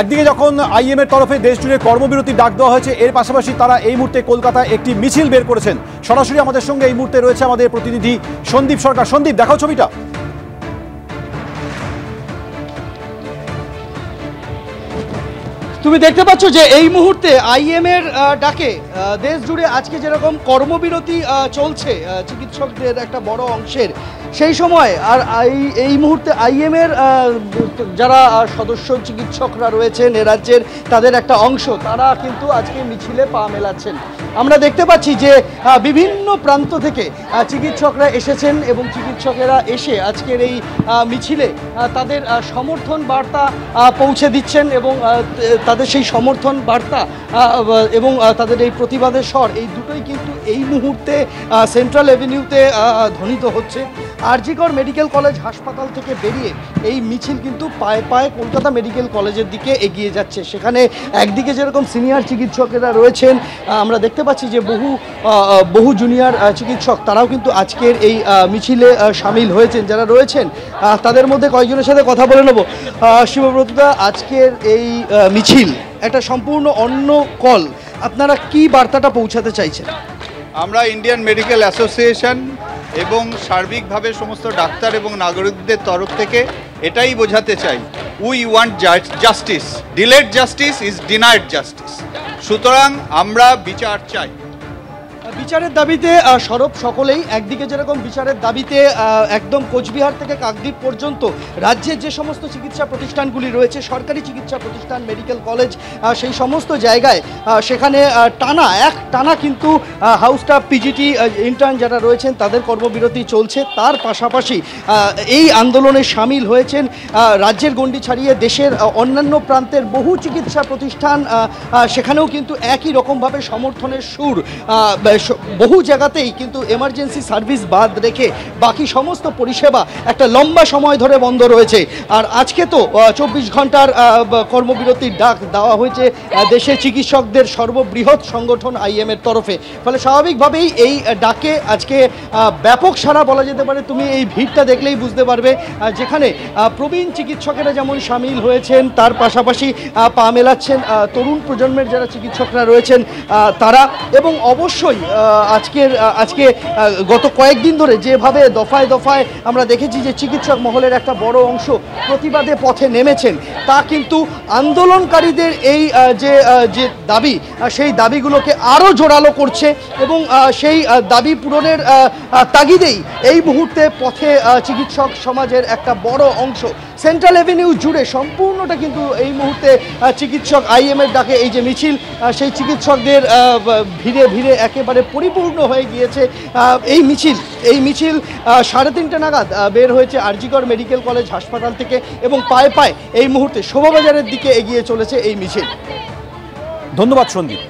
একদিকে যখন আইএম এর তরফে দেশ জুড়ে কর্মবিরতির ডাক দেওয়া হয়েছে, এর পাশাপাশি তারা এই মুহূর্তে কলকাতায় একটি মিছিল বের করেছেন। সরাসরি আমাদের সঙ্গে এই মুহূর্তে রয়েছে আমাদের প্রতিনিধি সন্দীপ সরকার। সন্দীপ, দেখাও ছবিটা। তুমি দেখতে পাচ্ছ যে এই মুহূর্তে আইএম এর ডাকে দেশ জুড়ে আজকে যেরকম কর্মবিরতি চলছে চিকিৎসকদের একটা বড় অংশের, সেই সময় আর এই মুহূর্তে আইএম এর যারা সদস্য চিকিৎসকরা রয়েছেন এ রাজ্যের, তাদের একটা অংশ তারা কিন্তু আজকে মিছিলে পা মেলাচ্ছেন। আমরা দেখতে পাচ্ছি যে বিভিন্ন প্রান্ত থেকে চিকিৎসকরা এসেছেন এবং চিকিৎসকেরা এসে আজকের এই মিছিলে তাদের সমর্থন বার্তা পৌঁছে দিচ্ছেন এবং তাদের সেই সমর্থন বার্তা এবং তাদের এই প্রতিবাদের স্বর, এই দুটোই কিন্তু এই মুহূর্তে সেন্ট্রাল এভিনিউতে ধ্বনিত হচ্ছে। আরজিকর মেডিকেল কলেজ হাসপাতাল থেকে বেরিয়ে এই মিছিল কিন্তু পায়ে পায়ে কলকাতা মেডিকেল কলেজের দিকে এগিয়ে যাচ্ছে। সেখানে একদিকে যেরকম সিনিয়র চিকিৎসকেরা রয়েছেন, আমরা দেখতে পাচ্ছি যে বহু জুনিয়র চিকিৎসক তারাও কিন্তু আজকের এই মিছিলে সামিল হয়েছেন। যারা রয়েছেন তাদের মধ্যে কয়েকজনের সাথে কথা বলে নেব। শিবব্রতদা, আজকের এই মিছিল একটা সম্পূর্ণ অন্য কল, আপনারা কি বার্তাটা পৌঁছাতে চাইছেন? আমরা ইন্ডিয়ান মেডিকেল অ্যাসোসিয়েশন এবং সার্বিকভাবে সমস্ত ডাক্তার এবং নাগরিকদের তরফ থেকে এটাই বোঝাতে চাই, we want justice, delayed justice is denied justice. সুতরাং আমরা বিচার চাই। বিচারের দাবিতে সরব সকলেই। একদিকে যেরকম বিচারের দাবিতে একদম কোচবিহার থেকে কাকদ্বীপ পর্যন্ত রাজ্যের যে সমস্ত চিকিৎসা প্রতিষ্ঠানগুলি রয়েছে, সরকারি চিকিৎসা প্রতিষ্ঠান, মেডিকেল কলেজ, সেই সমস্ত জায়গায় সেখানে টানা কিন্তু হাউস স্টাফ, পিজিটি, ইন্টার্ন যারা রয়েছেন তাদের কর্মবিরতি চলছে। তার পাশাপাশি এই আন্দোলনে সামিল হয়েছেন রাজ্যের গণ্ডি ছাড়িয়ে দেশের অন্যান্য প্রান্তের বহু চিকিৎসা প্রতিষ্ঠান। সেখানেও কিন্তু একই রকমভাবে সমর্থনের সুর। বহু জায়গাতেই কিন্তু এমার্জেন্সি সার্ভিস বাদ রেখে বাকি সমস্ত পরিষেবা একটা লম্বা সময় ধরে বন্ধ রয়েছে। আর আজকে তো 24 ঘন্টার কর্মবিরতির ডাক দেওয়া হয়েছে দেশের চিকিৎসকদের সর্ববৃহৎ সংগঠন আইএম এর তরফে। ফলে স্বাভাবিকভাবেই এই ডাকে আজকে ব্যাপক সাড়া বলা যেতে পারে। তুমি এই ভিড়টা দেখলেই বুঝতে পারবে, যেখানে প্রবীণ চিকিৎসকেরা যেমন সামিল হয়েছেন, তার পাশাপাশি পা মেলাচ্ছেন তরুণ প্রজন্মের যারা চিকিৎসকরা রয়েছেন তারা। এবং অবশ্যই আজকে গত কয়েকদিন ধরে যেভাবে দফায় দফায় আমরা দেখেছি যে চিকিৎসক মহলের একটা বড় অংশ প্রতিবাদে পথে নেমেছেন, তা কিন্তু আন্দোলনকারীদের এই যে দাবি, সেই দাবিগুলোকে আরও জোরালো করছে এবং সেই দাবি পূরণের তাগিদেই এই মুহূর্তে পথে চিকিৎসক সমাজের একটা বড় অংশ। সেন্ট্রাল এভিনিউ জুড়ে সম্পূর্ণটা কিন্তু এই মুহূর্তে চিকিৎসক আইএম এর ডাকে এই যে মিছিল, সেই চিকিৎসকদের ভিড়ে ভিড়ে একেবারে পরিপূর্ণ হয়ে গিয়েছে। এই মিছিল 3:30 নাগাদ বের হয়েছে আরজিকর মেডিকেল কলেজ হাসপাতাল থেকে এবং পায়ে পায়ে এই মুহূর্তে শোভাবাজারের দিকে এগিয়ে চলেছে এই মিছিল। ধন্যবাদ সন্দীপ।